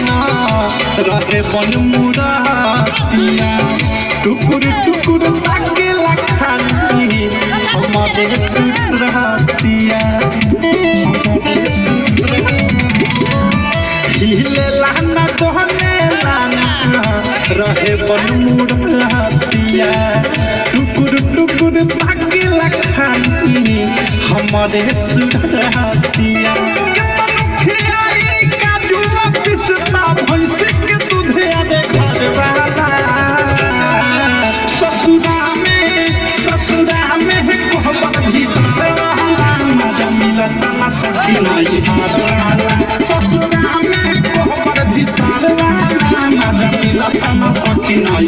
रहे बन मुरातिया टुकुर टुकुर ताके लखानी हमारे सुरतिया हिले लाना तोहने लाना रहे बन मुरातिया टुकुर टुकुर ताके लखानी हमारे सुरतिया ससुरा में कोहबर भीतर वाला मजा मिलता ना सखी नहीं